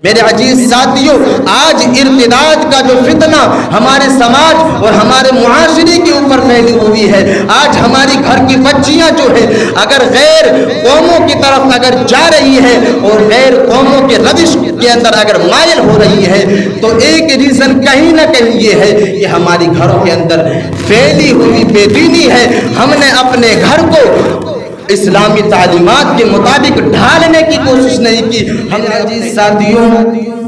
میرے عزیز ساتھیوں، آج ارتداد کا جو فتنہ ہمارے سماج اور ہمارے معاشرے کے اوپر پھیلی ہوئی ہے، آج ہماری گھر کی بچیاں جو ہے اگر غیر قوموں کی طرف اگر جا رہی ہے اور غیر قوموں کے روش کے اندر اگر مائل ہو رہی ہے، تو ایک ریزن کہیں نہ کہیں یہ ہے کہ ہماری گھروں کے اندر پھیلی ہوئی بے دینی ہے۔ ہم نے اپنے گھر کو اسلامی تعلیمات کے مطابق ڈھالنے کی کوشش نہیں کی۔ ہم عزیز ساتھیوں،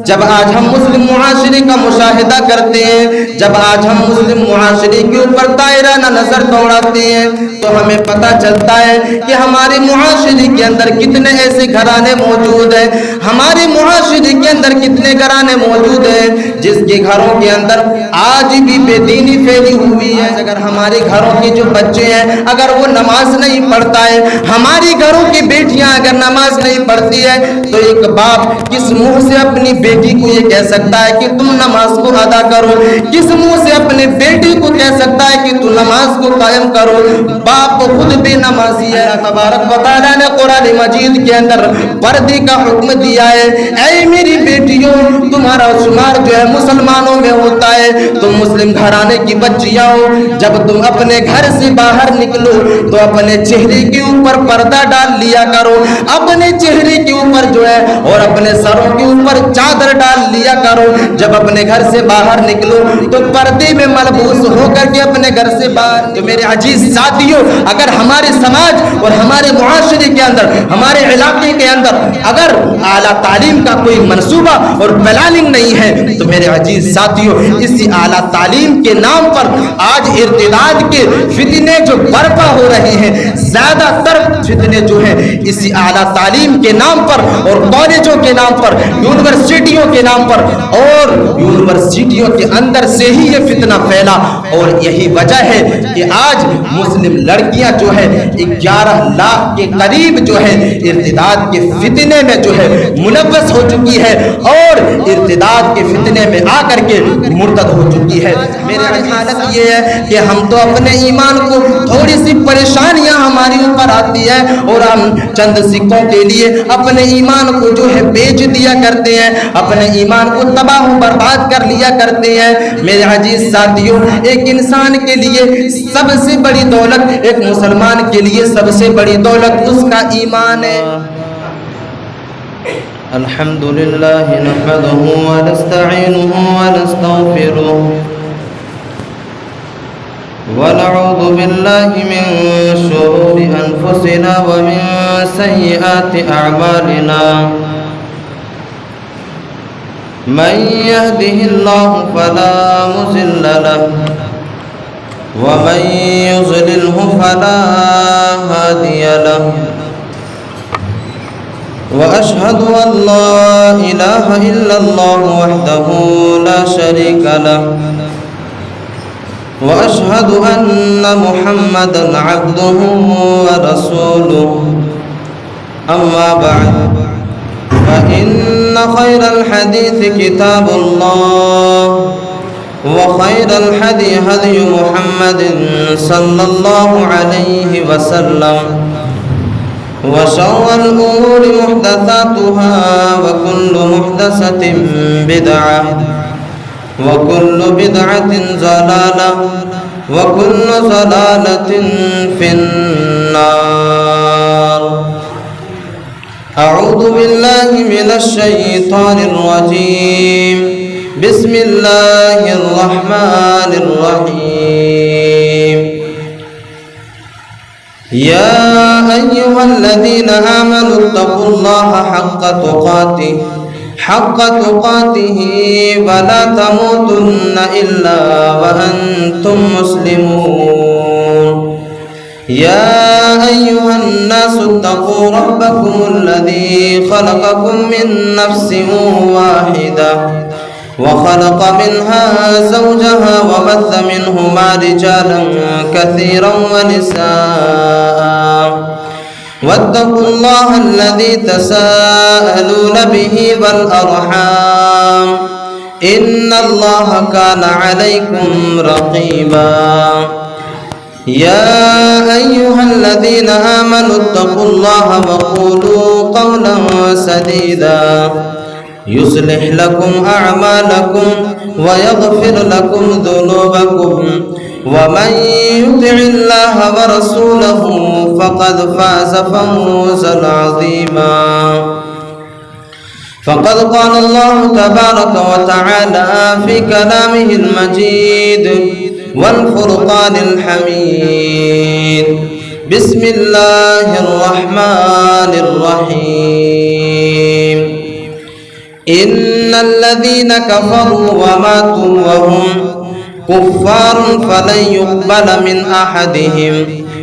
جب آج ہم مسلم معاشرے کا مشاہدہ کرتے ہیں، جب آج ہم مسلم معاشرے کے اوپر دائرہ نظر دوڑاتے ہیں، تو ہمیں پتہ چلتا ہے کہ ہمارے معاشرے کے اندر کتنے ایسے گھرانے موجود ہیں، ہمارے معاشرے کے اندر کتنے گھرانے موجود ہیں جس کے گھروں کے اندر آج بھی بے دینی پھیلی ہوئی ہے۔ اگر ہمارے گھروں کے جو بچے ہیں اگر وہ نماز نہیں پڑھتا ہے، ہماری گھروں کی بیٹیاں اگر نماز نہیں پڑھتی ہے، تو ایک باپ کس منہ سے اپنی بیٹی کو یہ کہہ سکتا ہے کہ تم نماز کو ادا کرو؟ کس منہ سے اپنے بیٹی کو کہہ سکتا ہے کہ تم نماز کو قائم کرو؟ باپ خود بے نمازی ہے۔ اللہ تبارک و تعالیٰ نے قرآن مجید کے اندر پردے کا حکم دیا ہے، اے میری بیٹیوں، تمہارا شمار جو ہے مسلمانوں میں ہوتا ہے، تم مسلم گھرانے کی بچیاں ہو، جب تم اپنے گھر سے باہر نکلو تو اپنے چہرے کے اوپر پردہ ڈال لیا کرو، اپنے چہرے کے اوپر جو ہے اور اپنے سروں کے اوپر چادر ڈال لیا کرو۔ جب اپنے گھر سے باہر نکلو تو پردے میں ملبوس ہو کر کے اپنے گھر سے باہر۔ تو میرے عزیز ساتھیوں، اگر ہمارے سماج اور ہمارے معاشرے کے اندر، ہمارے علاقے کے اندر اگر اعلیٰ تعلیم کا کوئی منصوبہ اور پلاننگ نہیں ہے، تو میرے عزیز ساتھیوں، اسی اعلیٰ تعلیم کے نام پر آج ارتداد کے فتنے جو برپا ہو رہے ہیں، زیادہ تر فتنے جو ہیں اسی اعلیٰ تعلیم کے نام پر اور کالجوں کے نام پر، یونیورسٹیوں کے نام پر، اور یونیورسٹیوں کے اندر سے ہی یہ فتنہ پھیلا۔ اور یہی وجہ ہے کہ آج مسلم لڑکیاں جو ہے 11 لاکھ کے قریب جو ہے ارتداد کے فتنے میں جو ہے ملوث ہو چکی ہے اور ارتداد کے فتنے میں آ کر کے مرتد ہو چکی ہے۔ میرے حالت یہ ہے کہ ہم تو اپنے ایمان کو تھوڑی سی پریشانیاں ہماری اوپر آتی ہے اور ہم چند سکوں کے لیے اپنے ایمان کو جو ہے بیچ دیا کرتے ہیں، اپنے ایمان کو تباہ و برباد کر لیا کرتے ہیں۔ میرے عزیز ساتھیوں، ایک انسان کے لیے سب سے بڑی دولت، ایک مسلمان کے لیے سب سے بڑی دولت اس کا ایمان ہے۔ الحمدللہ نحمدہ ونستعینہ ونستغفرہ ونعوذ باللہ من شرور انفسنا ومن سیئات اعمالنا من يهده الله فلا مضل له ومن يضلله فلا هادي له وأشهد أن لا إله إلا الله وحده لا شريك له وأشهد أن محمدا عبده ورسوله أما بعد فإن خير الحديث كتاب الله وخير الهدي هدي محمد صلى الله عليه وسلم وشر الأمور محدثاتها وكل محدثة بدعة وكل بدعة ضلالة وكل ضلالة في النار۔ أعوذ بالله من الشيطان الرجيم، بسم الله الرحمن الرحيم۔ يا أيها الذين آمنوا اتقوا الله حق تقاته ولا تموتن إلا وأنتم مسلمون۔ يا أيها الناس اتقوا ربكم الذي خلقكم من نفس واحدة وخلق منها زوجها وبث منهما رجالا كثيرا ونساء واتقوا الله الذي تساءلون به والأرحام إن الله كان عليكم رقيبا۔ يا أيها الذين آمنوا اتقوا الله وقولوا قولا سديدا يصلح لكم أعمالكم ويغفر لكم ذنوبكم ومن يطع الله ورسوله فقد فاز فوزا عظيما. فقد قال الله تبارك وتعالى في كلامه المجيد والفرقان الحميد: بسم الله الرحمن الرحيم. إن الذين كفروا وماتوا وهم كفار فلن يقبل من أحدهم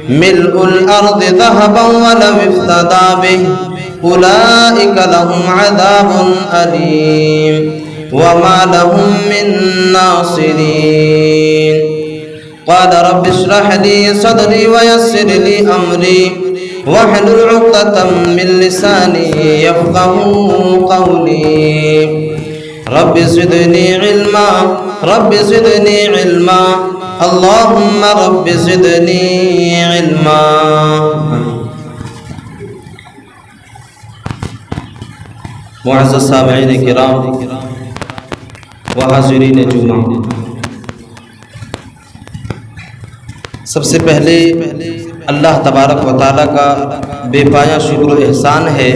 ملء الأرض ذهبا ولو افتدى به أولئك لهم عذاب أليم وما لهم من ناصرين. قال رب اشرح لي صدري ويسر لي أمري واحلل عقدة من لساني يفقهوا قولي. رب زدني علما رب زدني علما اللهم رب زدني علما. معزز سامعین کرام و حاضرین جمعہ، سب سے پہلے اللہ تبارک و تعالیٰ کا بے پایہ شکر و احسان ہے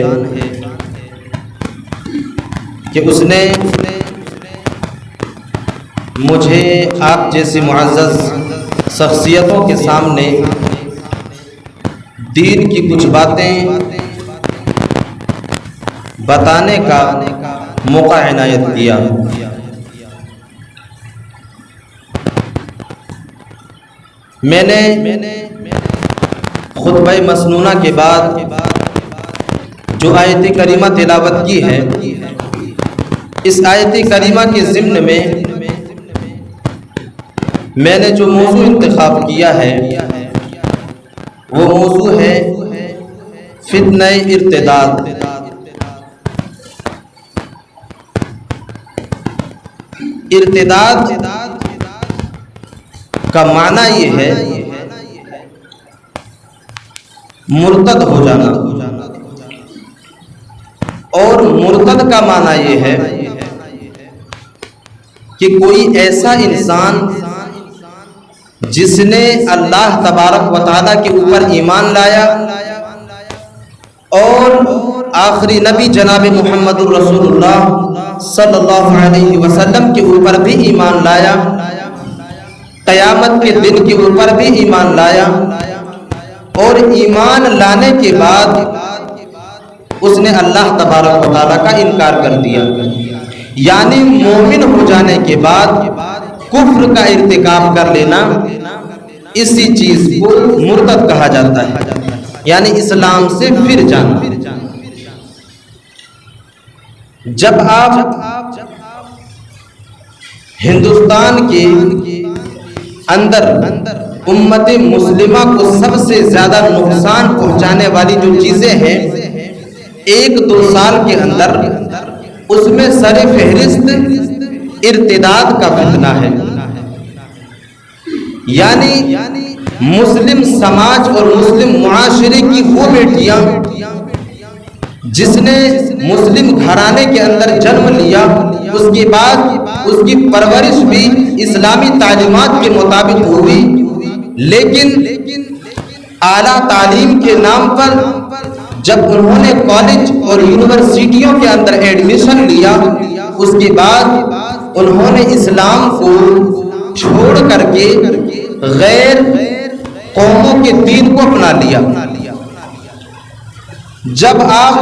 کہ اس نے مجھے آپ جیسی معزز شخصیتوں کے سامنے دین کی کچھ باتیں بتانے کا موقع عنایت کیا. میں نے خطبہ مسنونہ کے بعد جو آیت کریمہ تلاوت کی ہے، اس آیت کریمہ کے ضمن میں میں نے جو موضوع انتخاب کیا ہے وہ موضوع ہے فتنہ ارتداد. ارتداد کا معنی یہ ہے مرتد ہو جانا، اور مرتد کا معنی یہ ہے کہ کوئی ایسا انسان جس نے اللہ تبارک و تعالیٰ کے اوپر ایمان لایا اور آخری نبی جناب محمد الرسول اللہ صلی اللہ علیہ وسلم کے اوپر بھی ایمان لایا، قیامت کے دن کے اوپر بھی ایمان لایا، اور ایمان لانے کے بعد اس نے اللہ تبارک و تعالیٰ کا انکار کر دیا. یعنی مومن ہو جانے کے بعد کفر کا ارتکاب کر لینا، اسی چیز کو مرتد کہا جاتا ہے، یعنی اسلام سے پھر جانا. جب آپ ہندوستان کے اندر امت مسلمہ کو سب سے زیادہ نقصان پہنچانے والی جو چیزیں ہیں 1-2 سال کے اندر، اس میں سر فہرست ارتداد کا فتنہ ہے. یعنی مسلم سماج اور مسلم معاشرے کی وہ بیٹیاں جس نے مسلم گھرانے کے اندر جنم لیا، اس کے بعد اس کی پرورش بھی اسلامی تعلیمات کے مطابق ہوئی، لیکن اعلیٰ تعلیم کے نام پر جب انہوں نے کالج اور یونیورسٹیوں کے اندر ایڈمیشن لیا، اس کے بعد انہوں نے اسلام کو چھوڑ کر کے غیر قوموں کے دین کو اپنا لیا. جب آپ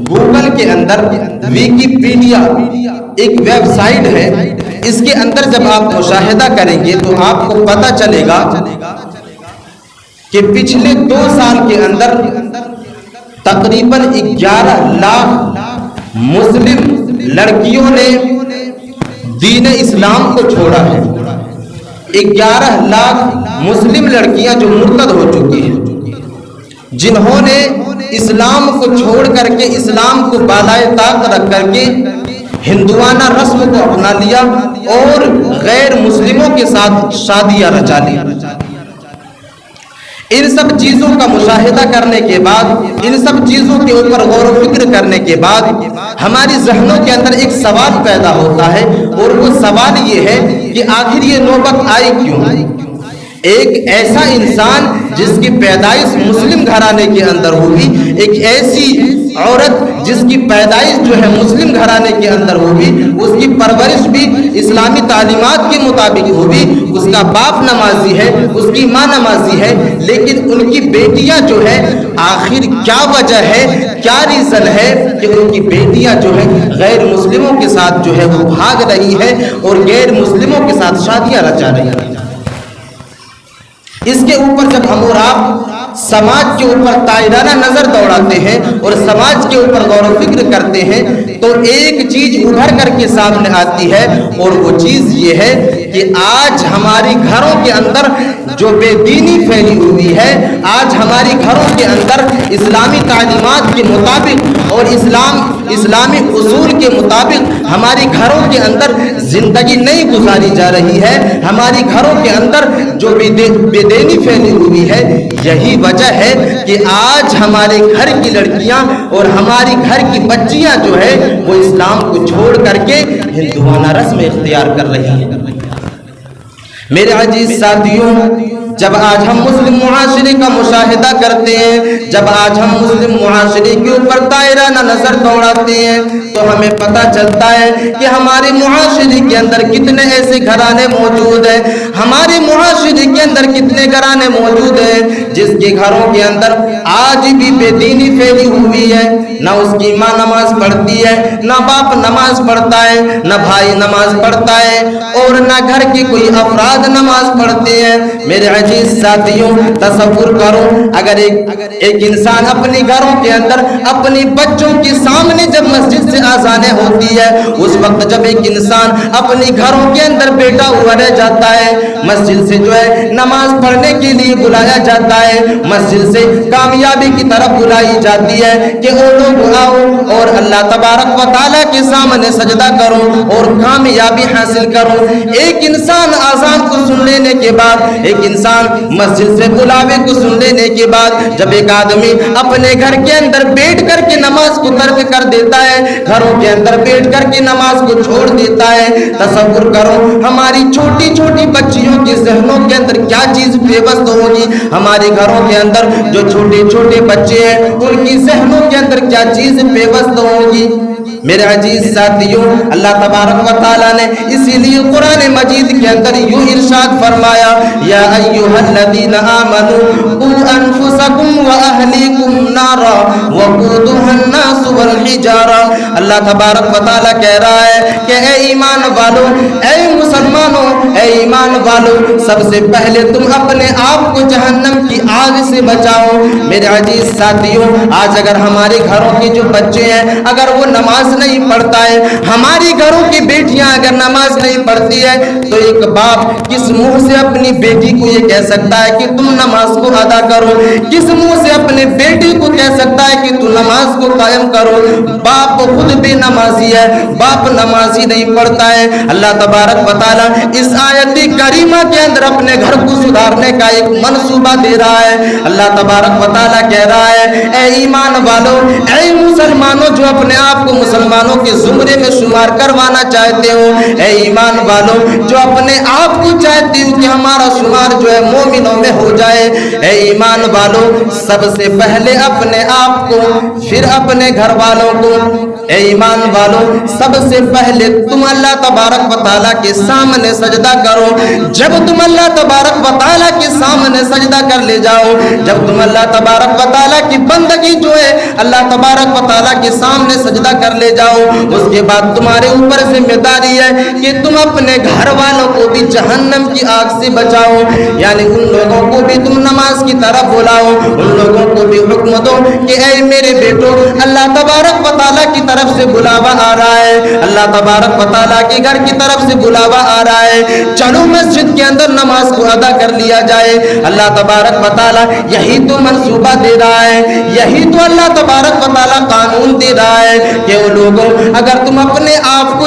گوگل کے اندر ویکیپیڈیا ایک ویب سائٹ ہے، اس کے اندر جب آپ مشاہدہ کریں گے تو آپ کو پتہ چلے گا کہ پچھلے 2 سال کے اندر تقریباً 11 لاکھ مسلم لڑکیوں نے دین اسلام کو چھوڑا ہے. 11 لاکھ مسلم لڑکیاں جو مرتد ہو چکی ہیں، جنہوں نے اسلام کو چھوڑ کر کے اسلام کو بالائے طاق رکھ کر کے ہندوانہ رسم کو اپنا لیا اور غیر مسلموں کے ساتھ شادیاں رچا لی. ان سب چیزوں کا مشاہدہ کرنے کے بعد، ان سب چیزوں کے اوپر غور و فکر کرنے کے بعد ہماری ذہنوں کے اندر ایک سوال پیدا ہوتا ہے، اور وہ سوال یہ ہے کہ آخر یہ نوبت آئی کیوں؟ ایک ایسا انسان جس کی پیدائش مسلم گھرانے کے اندر ہوگی، ایک ایسی عورت جس کی پیدائش جو ہے مسلم گھرانے کے اندر ہوگی، اس کی پرورش بھی اسلامی تعلیمات کے مطابق ہوگی، اس کا باپ نمازی ہے، اس کی ماں نمازی ہے، لیکن ان کی بیٹیاں جو ہے آخر کیا وجہ ہے، کیا ریزن ہے کہ ان کی بیٹیاں جو ہے غیر مسلموں کے ساتھ جو ہے وہ بھاگ رہی ہے اور غیر مسلموں کے ساتھ شادیاں رچا رہی ہیں؟ اس کے اوپر جب ہم اور آپ سماج کے اوپر تائرانہ نظر دوڑاتے ہیں اور سماج کے اوپر غور و فکر کرتے ہیں تو ایک چیز ابھر کر کے سامنے آتی ہے، اور وہ چیز یہ ہے کہ آج ہماری گھروں کے اندر جو بے دینی پھیلی ہوئی ہے، آج ہماری گھروں کے اندر اسلامی تعلیمات کے مطابق اور اسلامی اصول کے مطابق ہماری گھروں کے اندر زندگی نہیں گزاری جا رہی ہے، ہماری گھروں کے اندر جو بے دینی پھیلی ہوئی ہے، یہی وجہ ہے کہ آج ہمارے گھر کی لڑکیاں اور ہماری گھر کی بچیاں جو ہے وہ اسلام کو چھوڑ کر کے ہندوانہ رسم اختیار کر رہی ہیں۔ میرے عزیز ساتھیوں، جب آج ہم مسلم معاشرے کا مشاہدہ کرتے ہیں، جب آج ہم مسلم معاشرے کے اوپر دائرانہ نظر دوڑاتے ہیں تو ہمیں پتہ چلتا ہے کہ ہمارے معاشرے کے اندر کتنے ایسے گھرانے موجود ہیں، ہمارے معاشرے کے اندر کتنے گھرانے موجود ہیں جس کے گھروں کے اندر آج بھی بے دینی پھیلی ہوئی ہے، نہ اس کی ماں نماز پڑھتی ہے، نہ باپ نماز پڑھتا ہے، نہ بھائی نماز پڑھتا ہے، اور نہ گھر کے کوئی افراد نماز پڑھتے ہیں۔ میرے عزیز ساتھیوں، تصور کرو اگر ایک انسان اپنی گھروں کے اندر اپنی بچوں کے سامنے جب مسجد سے آزانیں ہوتی ہے، اس وقت جب ایک انسان اپنی گھروں کے اندر بیٹھا ہوا رہ جاتا ہے، مسجد سے جو ہے نماز پڑھنے کے لیے بلایا جاتا ہے، مسجد سے کامیابی کی طرف بلائی جاتی ہے کہ او لوگ آؤ اور اللہ تبارک و تعالیٰ کے سامنے سجدہ کرو اور کامیابی حاصل کرو۔ ایک انسان آزان کو سن لینے کے بعد، ایک انسان مسجد سے بلاوے کو سن لینے کے بعد جب ایک آدمی اپنے گھر کے اندر بیٹھ کر کے نماز کو ترک کر دیتا ہے، گھروں کے اندر بیٹھ کر کے نماز کو چھوڑ دیتا ہے، تصور کرو ہماری چھوٹی چھوٹی بچیوں کے ذہنوں کے اندر کیا چیز پیوست ہوگی، ہمارے گھروں کے اندر جو چھوٹے چھوٹے بچے ہیں ان کی ذہنوں کے اندر کیا چیز پیوست ہوگی۔ میرے عزیز ساتھیوں، اللہ تبارک و تعالیٰ نے اسی لیے قرآن مجید کے اندر یوں ارشاد فرمایا، یا ایھا الذین آمنوا قوا انفسکم واہلیکم نارا وقودھا الناس والحجارہ۔ اللہ تبارک و تعالیٰ کہہ رہا ہے کہ اے ایمان والو، اے مسلمانوں، اے ایمان والو، سب سے پہلے تم اپنے آپ کو جہنم کی آگ سے بچاؤ۔ میرے عزیز ساتھیوں، آج اگر ہمارے گھروں کے جو بچے ہیں اگر وہ نماز نہیں پڑھتا ہے، ہماری گھروں کی بیٹیاں اگر نماز نہیں پڑھتی ہے، تو ایک باپ کس منہ سے اپنی بیٹی کو یہ کہہ سکتا ہے کہ تم نماز کو ادا کرو؟ کس منہ سے اپنے بیٹی کو کہہ سکتا ہے کہ تم نماز کو قائم کرو؟ باپ خود بے نمازی ہے، باپ نمازی نہیں پڑھتا ہے۔ اللہ تبارک و تعالیٰ اس آیت کریمہ کے اندر اپنے گھر کو سدھارنے کا ایک منصوبہ دے رہا ہے۔ اللہ تبارک و تعالیٰ کہہ رہا ہے، اے ایمان والو، اے مسلمانوں جو اپنے آپ کو مسلمانوں کے زمرے میں شمار کروانا چاہتے ہو، اے ایمان والو جو اپنے آپ کو چاہتے ہو کہ ہمارا شمار جو ہے مومنوں میں ہو جائے، اے ایمان والو سب سے پہلے اپنے آپ کو، پھر اپنے گھر والوں کو، اے ایمان والو سب سے پہلے تم اللہ تبارک و تعالیٰ کے سامنے سجدہ کرو۔ جب تم اللہ تبارک و تعالیٰ کے سامنے سجدہ کر لے جاؤ، جب تم اللہ تبارک و تعالیٰ کی بندگی جو ہے اللہ تبارک و تعالیٰ کے سامنے سجدہ کر لے جاؤ، اس کے بعد تمہارے اوپر ذمہ داری ہے کہ تم اپنے گھر والوں کو بھی جہنم کی آگ سے بچاؤ، یعنی ان لوگوں کو بھی تم نماز کی طرف بلاؤ، ان لوگوں کو بھی حکم دو کہ اے میرے بیٹو، اللہ تبارک و تعالیٰ کی طرف سے بلاوا آ رہا ہے، اللہ تبارک و تعالیٰ کے گھر کی طرف سے بلاوا آ رہا ہے، چلو مسجد کے اندر نماز کو ادا کر لیا جائے۔ اللہ تبارک و تعالیٰ یہی تو منصوبہ دے رہا ہے، یہی تو اللہ تبارک و تعالیٰ قانون دے رہا ہے کہ وہ لوگوں اگر تم اپنے آپ کو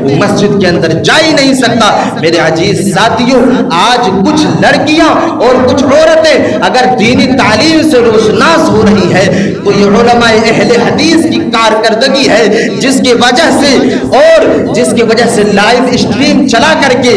وہ مسجد کے اندر جا ہی نہیں سکتا۔ میرے عزیز ساتھیوں، آج کچھ لڑکیاں اور کچھ عورتیں اگر دینی تعلیم سے روشناس ہو رہی ہے تو یہ علماء اہل حدیث کی کارکردگی ہے، جس کی وجہ سے لائیو اسٹریم چلا کر کے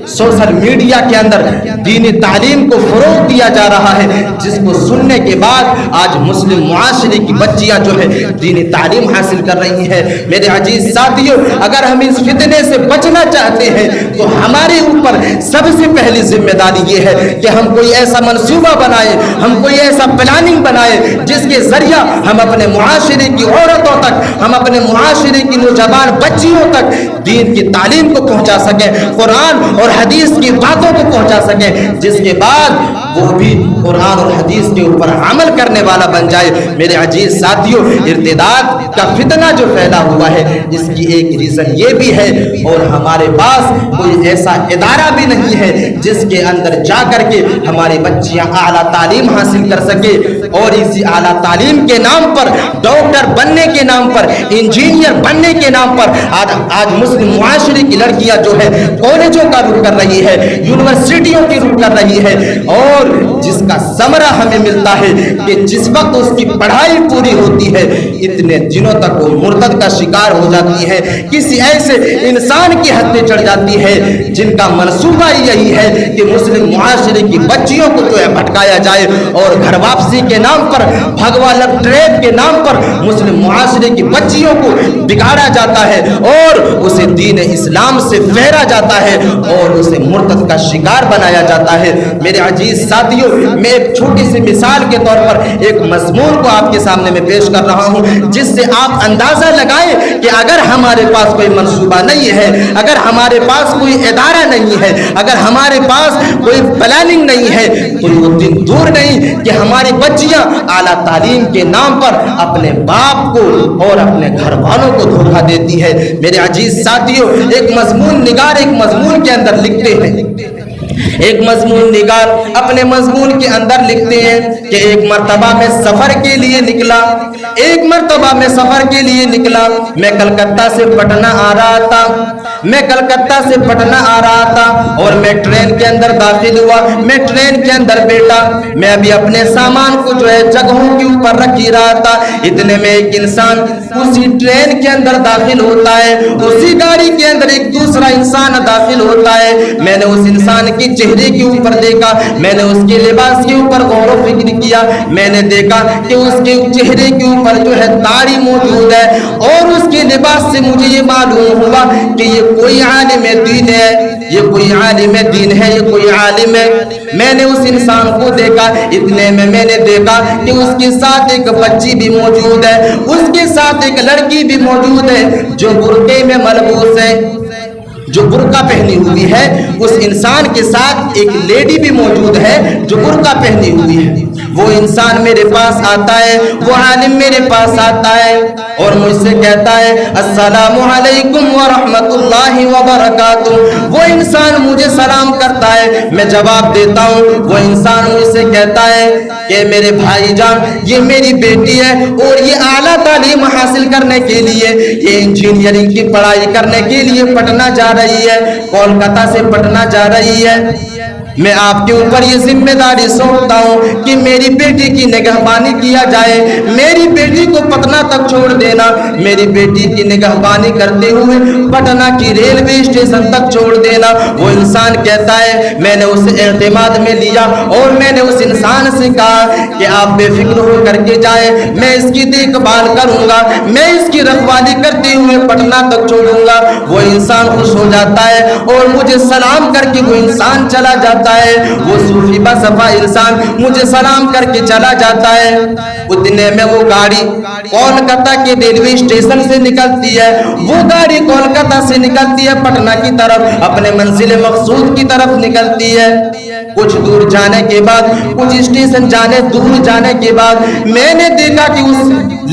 سوشل میڈیا کے اندر دینی تعلیم کو فروغ دیا جا رہا ہے، جس کو سننے کے بعد آج مسلم معاشرے کی بچیاں جو ہے دینی تعلیم حاصل کر رہی ہیں۔ میرے عزیز ساتھیوں، اگر ہم اس فتنے سے بچنا چاہتے ہیں تو ہمارے اوپر سب سے پہلی ذمہ داری یہ ہے کہ ہم کوئی ایسا منصوبہ بنائیں، ہم کوئی ایسا پلاننگ بنائیں جس کے ذریعہ ہم اپنے معاشرے کی عورتوں تک، ہم اپنے معاشرے کی نوجوان بچیوں تک دین کی تعلیم کو پہنچا سکیں، قرآن اور حدیث کی باتوں کو پہنچا سکیں، جس کے بعد وہ بھی قرآن اور حدیث کے اوپر عمل کرنے والا بن جائے۔ میرے عزیز ساتھیوں، ارتداد کا فتنہ جو پھیلا ہوا ہے اس کی ایک ریزن یہ بھی ہے، اور ہمارے پاس کوئی ایسا ادارہ بھی نہیں ہے جس کے اندر جا کر کے ہماری بچیاں اعلیٰ تعلیم حاصل کر سکے، اور اسی اعلیٰ تعلیم کے نام پر، ڈاکٹر بننے کے نام پر، انجینئر بننے کے نام پر آج مسلم معاشرے کی لڑکیاں جو ہے کالجوں کا رخ کر رہی ہے، یونیورسٹیوں کی رخ کر رہی ہے، اور جس کا ثمرہ ہمیں ملتا ہے کہ جس وقت اس کی پڑھائی پوری ہوتی ہے اتنے دنوں تک وہ مرتد کا شکار ہو جاتی ہے، کسی ایسے انسان کی حد پہ چڑھ جاتی ہے جن کا منصوبہ یہی ہے کہ مسلم معاشرے کی بچیوں کو جو ہے بھٹکایا جائے، اور گھر واپسی کے نام پر، بھگوا لگ ٹریپ کے نام پر مسلم معاشرے کی بچیوں کو بگاڑا جاتا ہے، اور اسے دین اسلام سے پھیرا جاتا ہے، اور اسے مرتد کا شکار بنایا جاتا ہے۔ میرے عزیز ساتھیوں، میں ایک چھوٹی سی مثال کے طور پر ایک مضمون کو آپ کے سامنے میں پیش کر رہا ہوں، جس سے آپ اندازہ لگائیں کہ اگر ہمارے پاس کوئی منصوبہ نہیں ہے، اگر ہمارے پاس کوئی ادارہ نہیں ہے، اگر ہمارے پاس کوئی پلاننگ نہیں ہے، تو وہ دن دور نہیں کہ ہماری بچیاں اعلیٰ تعلیم کے نام پر اپنے باپ کو اور اپنے گھر والوں کو دھوکہ دیتی ہے۔ میرے عزیز ساتھیوں، ایک مضمون نگار ایک مضمون کے اندر لکھتے ہیں، ایک مضمون نگار اپنے مضمون کے اندر لکھتے ہیں کہ ایک مرتبہ میں سفر کے لیے نکلا، میں کلکتہ سے پٹنہ آ رہا تھا، اور میں ٹرین کے اندر داخل ہوا، میں ٹرین کے اندر بیٹھا، میں ابھی اپنے سامان کو جو ہے جگہوں کے اوپر رکھ ہی رہا تھا، اتنے میں ایک انسان اسی ٹرین کے اندر داخل ہوتا ہے، اسی گاڑی کے اندر ایک دوسرا انسان داخل ہوتا ہے۔ میں نے اس انسان کی چہرے کے اوپر دیکھا، میں نے اس کے لباس کے اوپر غور و فکر کیا، میں نے دیکھا کہ اس کے چہرے کے اوپر جو ہے داڑھی موجود ہے، اور اس کے لباس سے مجھے یہ معلوم ہوا کہ یہ کوئی عالم دین ہے، یہ کوئی عالم ہے۔ میں نے اس انسان کو دیکھا، اتنے میں نے دیکھا کہ اس کے ساتھ ایک بچی بھی موجود ہے، اس کے ساتھ ایک لڑکی بھی موجود ہے جو برقعے میں ملبوس ہے، جو برقع پہنی ہوئی ہے۔ اس انسان کے ساتھ ایک لیڈی بھی موجود ہے جو برقع پہنی ہوئی ہے۔ وہ انسان میرے پاس آتا ہے، وہ عالم میرے پاس آتا ہے اور مجھ سے کہتا ہے السلام علیکم ورحمۃ اللہ وبرکاتہ۔ وہ انسان مجھے سلام کرتا ہے، میں جواب دیتا ہوں۔ وہ انسان مجھ سے کہتا ہے کہ میرے بھائی جان، یہ میری بیٹی ہے اور یہ اعلیٰ تعلیم حاصل کرنے کے لیے، یہ انجینئرنگ کی پڑھائی کرنے کے لیے پٹنہ جا رہی ہے، کولکاتہ سے پٹنہ جا رہی ہے۔ میں آپ کے اوپر یہ ذمہ داری سونپتا ہوں کہ میری بیٹی کی نگہبانی کیا جائے، میری بیٹی کو پٹنہ تک چھوڑ دینا، میری بیٹی کی نگہبانی کرتے ہوئے پٹنہ کی ریلوے اسٹیشن تک چھوڑ دینا۔ وہ انسان کہتا ہے، میں نے اسے اعتماد میں لیا اور میں نے اس انسان سے کہا کہ آپ بے فکر ہو کر کے جائیں، میں اس کی دیکھ بھال کروں گا، میں اس کی رکھوالی کرتے ہوئے پٹنہ تک چھوڑوں گا۔ وہ انسان خوش ہو جاتا ہے اور مجھے سلام کر کے وہ انسان چلا جاتا ہے۔ وہ صوفی بصفا انسان مجھے سلام کر کے چلا جاتا ہے۔ اتنے میں وہ گاڑی کولکاتہ کے ریلوے اسٹیشن سے نکلتی ہے، وہ گاڑی کولکاتہ سے نکلتی ہے پٹنہ کی طرف، اپنے منزل مقصود کی طرف نکلتی ہے۔ کچھ دور جانے کے بعد، کچھ اسٹیشن دور جانے کے بعد میں نے دیکھا کہ اس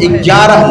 11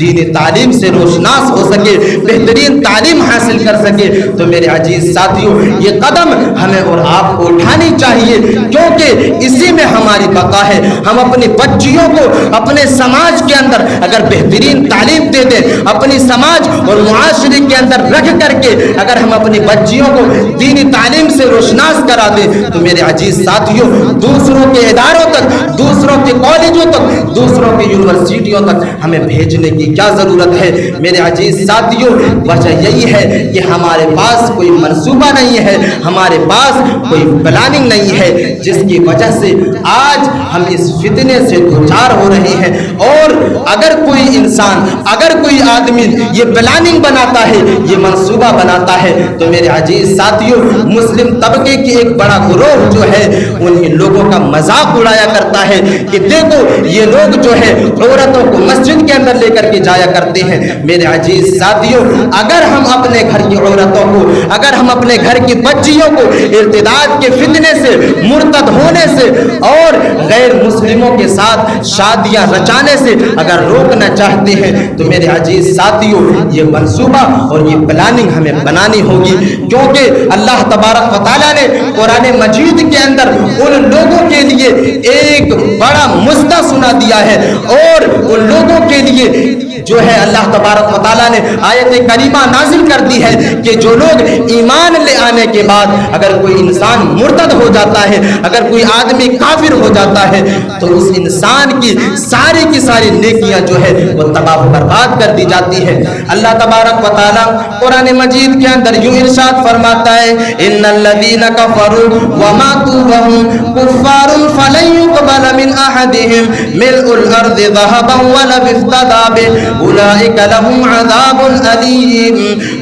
دینی تعلیم سے روشناس ہو سکے, بہترین تعلیم حاصل کر سکے, تو میرے عزیز ساتھیوں یہ قدم ہمیں اور آپ کو اٹھانی چاہیے, کیونکہ اسی میں ہماری بقا ہے. ہم اپنی بچیوں کو اپنے سماج کے اندر اگر بہترین تعلیم دے دیں, اپنی سماج اور معاشرے کے اندر رکھ کر کے اگر ہم اپنی بچیوں کو دینی تعلیم سے روشناس کرا دیں, تو میرے عزیز ساتھیوں دوسروں کے اداروں تک, دوسروں کے کالجوں تک, دوسروں کے یونیورسٹیوں تک ہمیں بھیجنے کی کیا ضرورت ہے. میرے عزیز ساتھیوں وجہ یہی ہے کہ ہمارے پاس کوئی منصوبہ نہیں ہے, ہمارے پاس کوئی پلاننگ نہیں ہے, جس کی وجہ سے آج ہم اس فتنے سے دوچار ہو رہے ہیں. اور اگر کوئی انسان, اگر کوئی آدمی یہ پلاننگ بناتا ہے, یہ منصوبہ بناتا ہے, تو میرے عزیز ساتھیوں مسلم طبقے کی ایک بڑا گروہ جو ہے انہی لوگوں کا مذاق اڑایا کرتا ہے کہ دیکھو یہ لوگ جو ہے عورتوں کو مسجد کے اندر لے کر کے جایا کرتے ہیں. میرے عزیز ساتھیوں اگر ہم اپنے گھر کی عورتوں کو, اگر ہم اپنے گھر کی بچیوں کو ارتداد کے فتنے سے, مرتد ہونے سے اور غیر مسلموں کے ساتھ شادیاں رچانے سے اگر روکنا چاہتے ہیں, تو میرے عزیز ساتھیوں یہ منصوبہ اور یہ پلاننگ ہمیں بنانی ہوگی, کیونکہ اللہ تبارک و تعالیٰ نے قرآن مجید کے اندر ان لوگوں کے لیے ایک بڑا مژدہ سنا دیا ہے, اور ان لوگوں کے لیے جو ہے اللہ تبارک و تعالیٰ نے آیت کریمہ نازل کر دی ہے کہ جو لوگ ایمان لے آنے کے بعد اگر کوئی انسان مرتد ہو جاتا ہے, اگر کوئی آدمی کافر ہو جاتا ہے, تو اس انسان کی ساری نیکیاں جو ہے وہ تباہ و برباد کر دی جاتی ہے. اللہ تبارک و تعالیٰ قرآن مجید کے اندر یوں ارشاد فرماتا ہے, ان الذین کفروا وماتوا وهم کفار فلن يقبل من احدهم ملء الارض ذهبا ولو افتدى به اولئک لهم عذاب الیم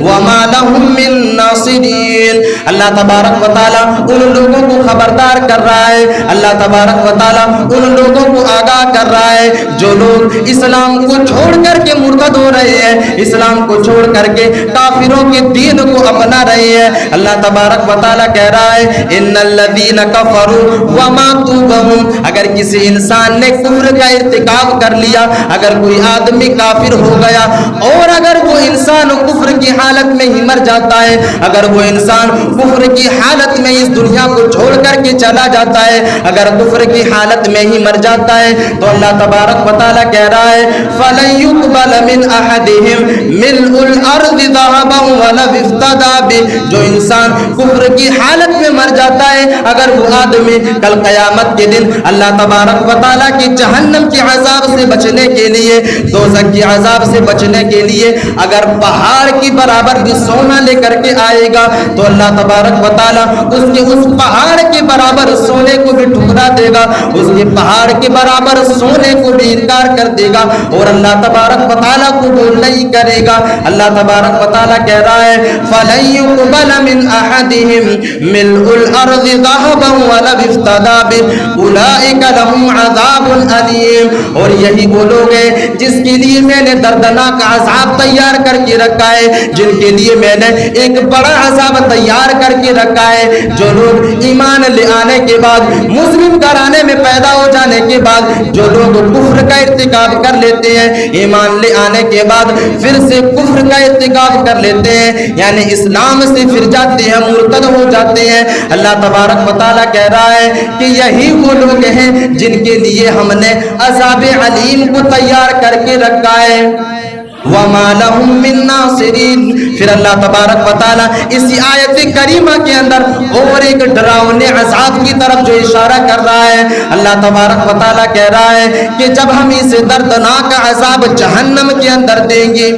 وما لهم من ناصرین. اللہ تبارک و تعالیٰ ان لوگوں کو خبردار کر رہا ہے, اللہ تبارک و تعالیٰ ان لوگوں کو آگاہ کر رہا ہے جو لوگ اسلام کو چھوڑ کر کے مرتد ہو رہے ہیں, اسلام کو چھوڑ کر کے کافروں کے دین کو اپنا رہے ہیں. اللہ تبارک و تعالیٰ کہہ رہا ہے ان الذین کفروا وماتوا وهم, اگر کسی انسان نے کفر کا ارتکاب کر لیا, اگر کوئی آدمی کافر ہو گیا اور اگر وہ انسان کفر کی حالت میں ہی مر جاتا ہے, اگر وہ انسان کفر کی حالت میں اس دنیا کو چھوڑ کر کے چلا جاتا ہے, اگر کفر کی حالت میں ہی مر جاتا ہے, تو اللہ تبارک و تعالیٰ کہہ رہا ہے فَلَن يُقْبَلَ مِنْ أَحَدِهِمْ مِلْءُ الْأَرْضِ ذَهَبًا وَلَوِ افْتَدَىٰ بِهِ. جو انسان کفر کی حالت میں مر جاتا ہے, اگر وہ آدمی کل قیامت کے دن اللہ تبارک و تعالیٰ کی جہنم کے عذاب سے بچنے کے لیے, دوزخ کے عذاب سے بچنے کے لیے اگر پہاڑ کی برابر بھی سونا لے کر کے آئے گا, تو اللہ تبارک و تعالیٰ اس پہاڑ کے برابر سونے کو بھی ٹھکرا دے گا, اس کے پہاڑ کے برابر سونے کو بھی انکار کر دے گا, اور اللہ تبارک و تعالیٰ قبول نہیں کرے گا. اللہ تبارک و تعالیٰ کہہ رہا ہے فَلَن يُقْبَلَ مِنْ أَحَدِهِمْ مِلْءُ الْأَرْضِ ذَهَبًا وَلَوِ افْتَدَىٰ بِهِ أُولَٰئِكَ لَهُمْ عَذَابٌ أَلِيمٌ. اور یہی وہ لوگ ہیں جس کے لیے میں نے دردناک عذاب تیار کر کے رکھا ہے, جن کے لیے میں نے ایک بڑا عذاب تیار کر کے رکھا ہے. جو لوگ ایمان لے آنے کے بعد, مسلم گھرانے میں پیدا ہو جانے کے بعد جو لوگ کفر کا ارتکاب کر لیتے ہیں, ایمان لے آنے کے بعد پھر سے کفر کا ارتکاب کر لیتے ہیں, یعنی اسلام سے پھر جاتے ہیں, مرتد ہو جاتے ہیں, اللہ تبارک و تعالیٰ کہہ رہا ہے کہ یہی وہ لوگ ہیں جن کے لیے ہم نے عذاب علیم کو تیار کر کے رکھا ہے. وَمَا لَهُم مِّن نَاصِرِينَ. پھر اللہ تبارک و تعالیٰ اسی آیت کریمہ کے اندر اور ایک ڈراؤنے عذاب کی طرف جو اشارہ کر رہا ہے, اللہ تبارک و تعالیٰ کہہ رہا ہے کہ جب ہم اسے دردناک عذاب جہنم کے اندر دیں گے,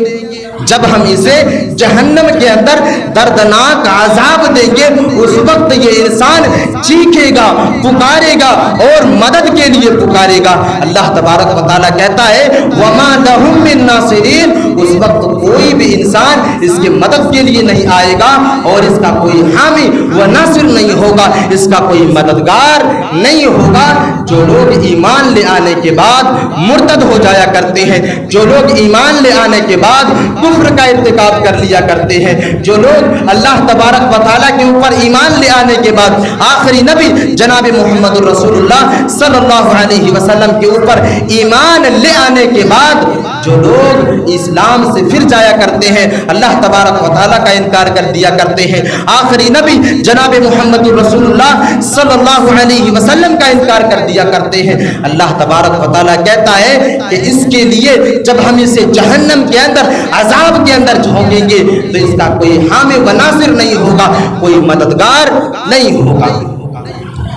جب ہم اسے جہنم کے اندر دردناک عذاب دیں گے, اس وقت یہ انسان چیخے گا, پکارے گا اور مدد کے لیے پکارے گا. اللہ تبارک و تعالیٰ کہتا ہے وَمَا لَهُم مِّن نَاصِرِينَ. اس وقت کوئی بھی انسان اس کی مدد کے لیے نہیں آئے گا, اور اس کا کوئی حامی و ناصر نہیں ہوگا, اس کا کوئی مددگار نہیں ہوگا. جو لوگ ایمان لے آنے کے بعد مرتد ہو جایا کرتے ہیں، جو لوگ ایمان لے آنے کے بعد کفر کا ارتکاب کر لیا کرتے ہیں، جو لوگ اللہ تبارک و تعالیٰ کے اوپر ایمان لے آنے کے بعد آخری نبی جناب محمد رسول اللہ صلی اللہ علیہ وسلم کے اوپر ایمان لے آنے کے بعد جو لوگ اسلام سے پھر جایا کرتے ہیں، اللہ تبارک و تعالیٰ کا انکار کر دیا کرتے ہیں، آخری نبی جناب محمد رسول اللہ صلی اللہ علیہ وسلم کا انکار کر دیا کرتے ہیں، اللہ تبارک و تعالیٰ کہتا ہے کہ اس کے لیے جب ہم اسے جہنم کے اندر عذاب کے اندر جھونکیں گے تو اس کا کوئی حامی و ناصر نہیں ہوگا، کوئی مددگار نہیں ہوگا۔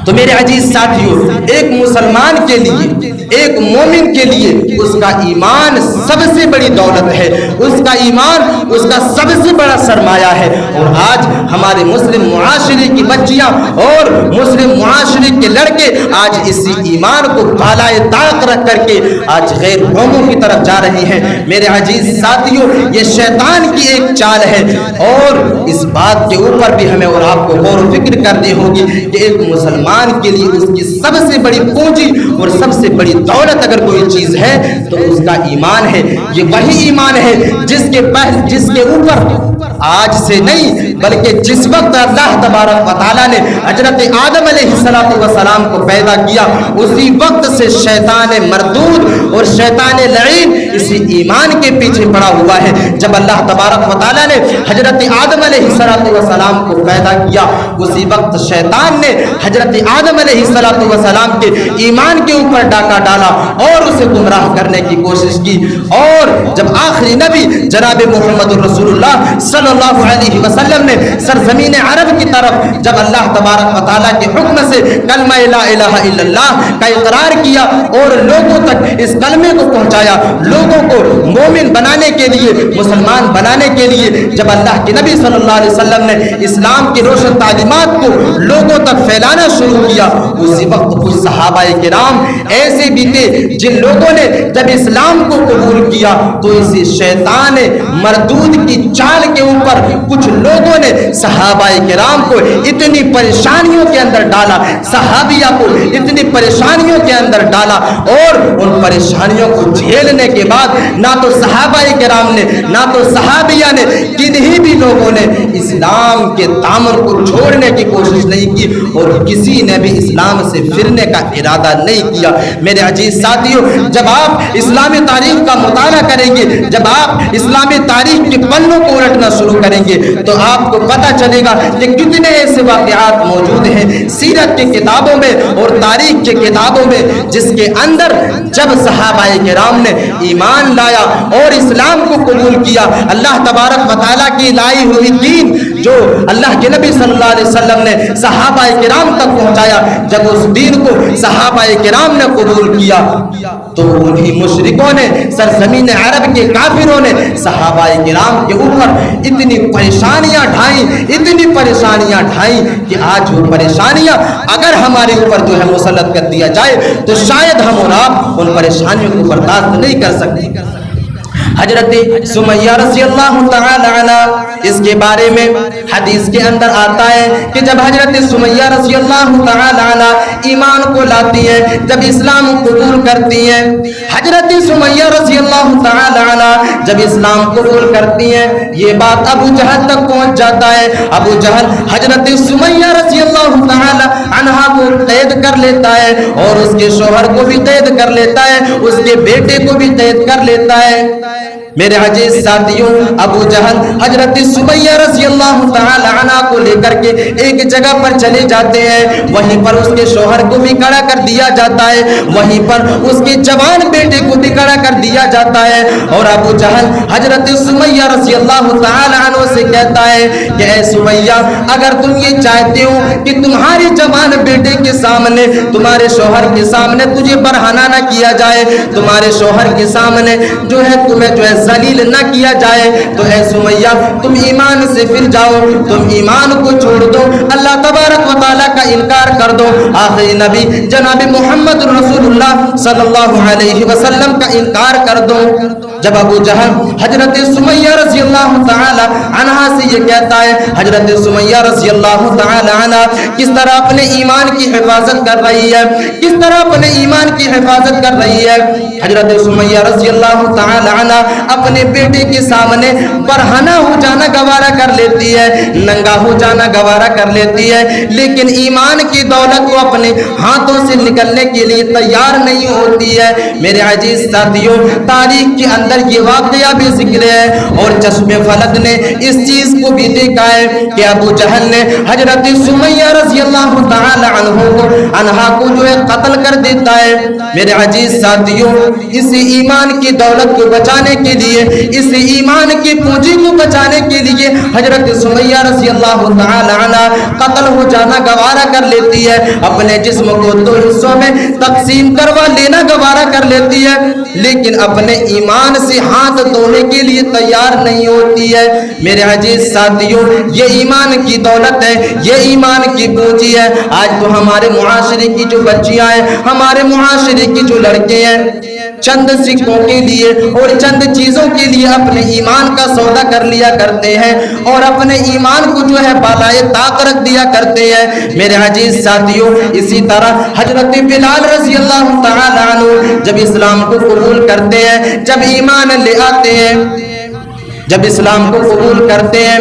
تو میرے عزیز ساتھیوں، ایک مسلمان کے لیے، ایک مومن کے لیے اس کا ایمان سب سے بڑی دولت ہے، اس کا ایمان اس کا سب سے بڑا سرمایہ ہے۔ اور آج ہمارے مسلم معاشرے کی بچیاں اور مسلم معاشرے کے لڑکے آج اسی ایمان کو بالائے طاق رکھ کر کے آج غیر قوموں کی طرف جا رہے ہیں۔ میرے عزیز ساتھیوں، یہ شیطان کی ایک چال ہے، اور اس بات کے اوپر بھی ہمیں اور آپ کو غور و فکر کرنی ہوگی کہ ایک مسلمان کے لیے اس کی سب سے بڑی پونجی اور سب سے بڑی دولت اگر کوئی چیز ہے تو اس کا ایمان ہے۔ یہ وہی ایمان ہے جس کے اوپر آج سے نہیں بلکہ جس وقت اللہ تبارک و تعالیٰ نے حضرت آدم علیہ السلام کو پیدا کیا اسی وقت سے شیطان مردود اور شیطان لعین اسی ایمان کے پیچھے پڑا ہوا ہے۔ جب اللہ تبارک و تعالیٰ نے حضرت آدم علیہ السلام کو پیدا کیا اسی وقت شیطان نے حضرت آدم علیہ السلام کے ایمان کے اوپر ڈاکہ ڈالا اور اسے گمراہ کرنے کی کوشش کی، اور جب آخری نبی جناب محمد رسول اللہ صلی اللہ علیہ وسلم نے سرزمین عرب کی طرف جب اللہ تبارک و تعالیٰ کے حکم سے کلمہ لا الہ الا اللہ کا اقرار کیا اور لوگوں تک اس کلمے کو پہنچایا، لوگوں کو مومن بنانے کے لیے، مسلمان بنانے کے لیے جب اللہ کے نبی صلی اللہ علیہ وسلم نے اسلام کی روشن تعلیمات کو لوگوں تک پھیلانا شروع کیا، اسی وقت کچھ صحابہ کرام ایسے بھی تھے جن لوگوں نے جب اسلام کو قبول کیا تو اسی شیطان مردود کی چال کے اوپر کچھ لوگوں نے صحابہ کرام کو اتنی پریشانیوں کے اندر ڈالا، صحابیہ کو اتنی پریشانیوں کے اندر ڈالا، اور ان پریشانیوں کو جھیلنے کے بعد نہ تو صحابہ کرام نے نہ تو صحابیہ نے کنہیں بھی لوگوں نے اسلام کے دامن کو چھوڑنے کی کوشش نہیں کی اور کسی نے بھی اسلام سے پھرنے کا ارادہ نہیں کیا۔ میرے عزیز ساتھیوں، جب آپ اسلامی تاریخ کا مطالعہ کریں گے، جب آپ اسلامی تاریخ کے پنوں کو الٹنا شروع کریں گے تو آپ کو پتہ چلے گا کہ کتنے ایسے واقعات موجود ہیں سیرت کی کتابوں میں اور تاریخ کی کتابوں میں جس کے اندر جب صحابہ کرام نے ایمان لایا اور اسلام کو قبول کیا، اللہ تبارک و تعالیٰ کی لائی ہوئی دین جو اللہ کے نبی صلی اللہ علیہ وسلم نے صحابہ کرام تک پہنچایا، جب اس دین کو صحابہ کرام نے قبول کیا تو انہی مشرکوں نے، سرزمین عرب کے کافروں نے صحابہ کرام کے اوپر اتنی پریشانیاں ڈھائیں کہ آج وہ پریشانیاں اگر ہمارے اوپر جو ہے مسلط کر دیا جائے تو شاید ہم اور آپ ان پریشانیوں کو برداشت نہیں کر سکتے۔ حضرت سمیہ رضی اللہ تعالی عنہ، اس کے بارے میں حدیث کے اندر آتا ہے کہ جب حضرت سمیہ رضی اللہ تعالی عنہ ایمان کو لاتی ہیں، جب اسلام قبول کرتی ہیں، حضرت سمیہ رضی اللہ تعالی عنہ جب اسلام قبول کرتی ہیں، یہ بات ابو جہل تک پہنچ جاتا ہے۔ ابو جہل حضرت سمیہ رضی اللہ تعالی عنہ کو قید کر لیتا ہے اور اس کے شوہر کو بھی قید کر لیتا ہے، اس کے بیٹے کو بھی قید کر لیتا ہے۔ میرے عزیز ساتھیوں، ابو جہل حضرت سمیہ رضی اللہ تعالی عنہ کو لے کر کے ایک جگہ پر چلے جاتے ہیں، وہیں پر اس کے شوہر کو بھی کھڑا کر دیا جاتا ہے، وہیں پر اس کے جوان بیٹے کو بھی کھڑا کر دیا جاتا ہے، اور ابو جہل حضرت سمیہ رضی اللہ تعالی عنہ سے کہتا ہے کہ اے سمیہ، اگر تم یہ چاہتے ہو کہ تمہارے جوان بیٹے کے سامنے، تمہارے شوہر کے سامنے تجھے برہنہ نہ کیا جائے، تمہارے شوہر کے سامنے جو ہے تمہیں جو ہے ذلیل نہ کیا جائے، تو اے سمیہ تم ایمان سے پھر جاؤ، تم ایمان کو چھوڑ دو، اللہ تبارک و تعالیٰ کا انکار کر دو، آخری نبی جناب محمد رسول اللہ صلی اللہ علیہ وسلم کا انکار کر دو۔ جب ابو جہل حضرت سمیہ رضی اللہ تعالی عنہا سے یہ کہتا ہے، حضرت سمیہ رضی اللہ تعالی عنہ کس طرح اپنے ایمان کی حفاظت کر رہی ہے، کس طرح اپنے ایمان کی حفاظت کر رہی ہے۔ حضرت سمیہ رضی اللہ تعالی عنہ اپنے بیٹے کے سامنے برہنہ ہو جانا گوارا کر لیتی ہے، ننگا ہو جانا گوارا کر لیتی ہے، لیکن ایمان کی دولت کو اپنے ہاتھوں سے نکلنے کے لیے تیار نہیں ہوتی ہے۔ میرے عزیز ساتھیوں، تاریخ کے اندر یہ واقعہ بھی ذکر ہے، اور چشم فلک نے اس چیز کو بھی دیکھا ہے کہ ابو جہل نے حضرت سمیہ رضی اللہ تعالی عنہا کو جو ہے قتل کر دیتا ہے۔ میرے عزیز ساتھیوں، اس ایمان کی دولت کو بچانے کے لیے، اس ایمان کی پونجی کو بچانے کے لیے حضرت سمیہ رضی اللہ تعالی عنہ قتل ہو جانا گوارا کر لیتی ہے، اپنے جسم کو دو حصوں میں تقسیم کروا لینا گوارا کر لیتی ہے، لیکن اپنے ایمان سے ہاتھ دھونے کے لیے تیار نہیں ہوتی ہے۔ میرے عزیز ساتھیوں، یہ ایمان کی دولت ہے، یہ ایمان کی پونجی ہے۔ آج تو ہمارے معاشرے کی جو بچیاں ہیں، ہمارے معاشرے کی جو لڑکے ہیں، چند سکوں کے لیے اور چند چیزوں کے لیے اپنے ایمان کا سودا کر لیا کرتے ہیں، اور اپنے ایمان کو جو ہے بالائے طاق رکھ دیا کرتے ہیں۔ میرے عزیز ساتھیوں، اسی طرح حضرت بلال رضی اللہ تعالی عنہ جب اسلام کو قبول کرتے ہیں، جب ایمان لے آتے ہیں، جب اسلام کو قبول کرتے ہیں،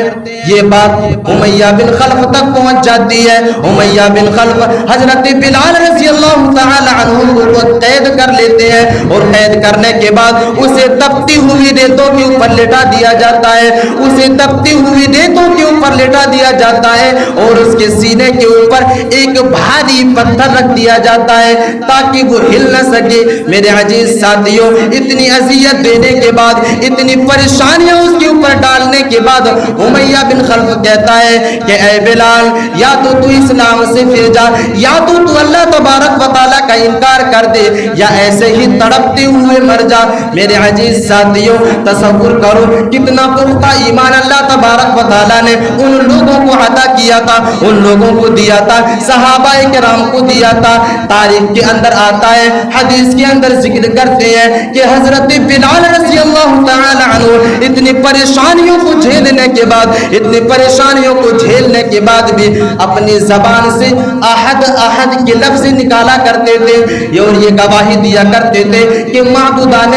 یہ بات امیہ بن خلف تک پہنچ جاتی ہے۔ امیہ بن خلف حضرت بلال رضی اللہ تعالی عنہ کو قید کر لیتے ہیں، اور قید کرنے کے بعد اسے تپتی ہوئی ریتوں کے اوپر لٹا دیا جاتا ہے، اسے تپتی ہوئی ریتوں کے اوپر لٹا دیا جاتا ہے، اور اس کے سینے کے اوپر ایک بھاری پتھر رکھ دیا جاتا ہے تاکہ وہ ہل نہ سکے۔ میرے عزیز ساتھیوں، اتنی اذیت دینے کے بعد، اتنی پریشانیاں اس کے اوپر ڈالنے کے بعد امیہ بن خلف کہتا ہے کہ اے بلال، یا تو اسلام سے پھر جا، یا تو اللہ تبارک و تعالیٰ کا انکار کر دے، یا ایسے ہی تڑپتے ہوئے مر جا۔ میرے عزیز ساتھیوں، تصور کرو کتنا پختہ ایمان اللہ تبارک و تعالیٰ نے ان لوگوں کو عطا کیا تھا، ان لوگوں کو دیا تھا، صحابہ کرام کو دیا تھا۔ تاریخ کے اندر آتا ہے، حدیث کے اندر ذکر کرتے ہیں کہ حضرت بلال رضی اللہ تعالی عنہ اتنی پریشانیوں کو جھیلنے کے بعد، اتنی پریشانیوں کو جھیلنے کے بعد بھی اپنی زبان سے احد احد کے لفظ نکالا کرتے تھے، اور یہ گواہی دیا کرتے تھے کہ معبودان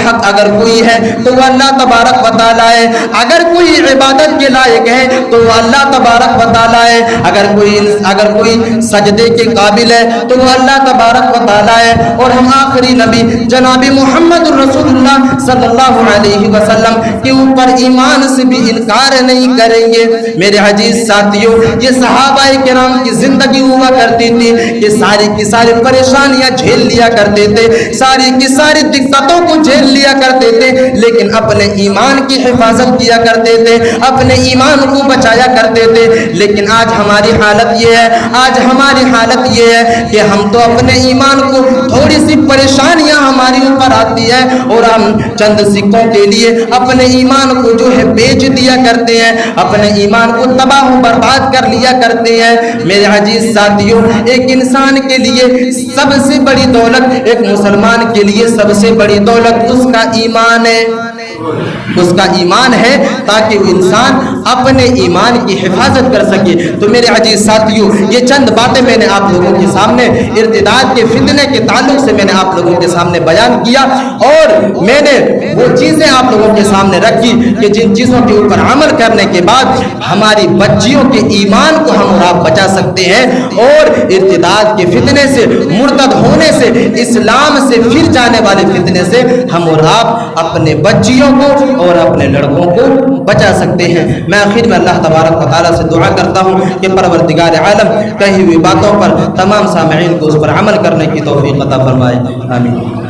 حق اگر کوئی ہے تو وہ اللہ تبارک و تعالیٰ ہے، اگر کوئی عبادت کے لائق ہے تو وہ اللہ تبارک و تعالیٰ ہے، اگر کوئی سجدے کے قابل ہے تو وہ اللہ تبارک و تعالیٰ ہے، اور ہم آخری نبی جناب محمد رسول اللہ صلی اللہ علیہ وسلم کے اوپر ایمان سے بھی انکار نہیں کریں گے۔ میرے عزیز ساتھیوں، یہ صحابہ کرام کی زندگی ہوا کرتی تھی کہ ساری کی ساری پریشانیاں جھیل لیا کرتے تھے، ساری کی ساری دقتوں کو جھیل لیا کرتے تھے، لیکن اپنے ایمان کی حفاظت کیا کرتے تھے، اپنے ایمان کو بچایا کرتے تھے۔ لیکن آج ہماری حالت یہ ہے، آج ہماری حالت یہ ہے کہ ہم تو اپنے ایمان کو، تھوڑی سی پریشانیاں ہماری اوپر آتی ہے اور ہم چند سکوں کے لیے اپنے ایمان کو جو ہے بیچ دیا کرتے ہیں، اپنے ایمان کو تباہ و برباد کر لیا کرتے ہیں۔ میرے عزیز ساتھیوں، ایک انسان کے لیے سب سے بڑی دولت، ایک مسلمان کے لیے سب سے بڑی دولت اس کا ایمان ہے، اس کا ایمان ہے، تاکہ وہ انسان اپنے ایمان کی حفاظت کر سکے۔ تو میرے عزیز ساتھیوں، یہ چند باتیں میں نے آپ لوگوں کے سامنے ارتداد کے فتنے کے تعلق سے میں نے آپ لوگوں کے سامنے بیان کیا، اور میں نے وہ چیزیں آپ لوگوں کے سامنے رکھی کہ جن چیزوں کے اوپر عمل کرنے کے بعد ہماری بچیوں کے ایمان کو ہم اور آپ بچا سکتے ہیں، اور ارتداد کے فتنے سے، مرتد ہونے سے، اسلام سے پھر جانے والے فتنے سے ہم اور آپ اپنے بچیوں کو اور اپنے لڑکوں کو بچا سکتے ہیں۔ میں آخر میں اللہ تبارک و تعالیٰ سے دعا کرتا ہوں کہ پروردگار عالم کہی ہوئی باتوں پر تمام سامعین کو اس پر عمل کرنے کی توفیق عطا فرمائے، آمین۔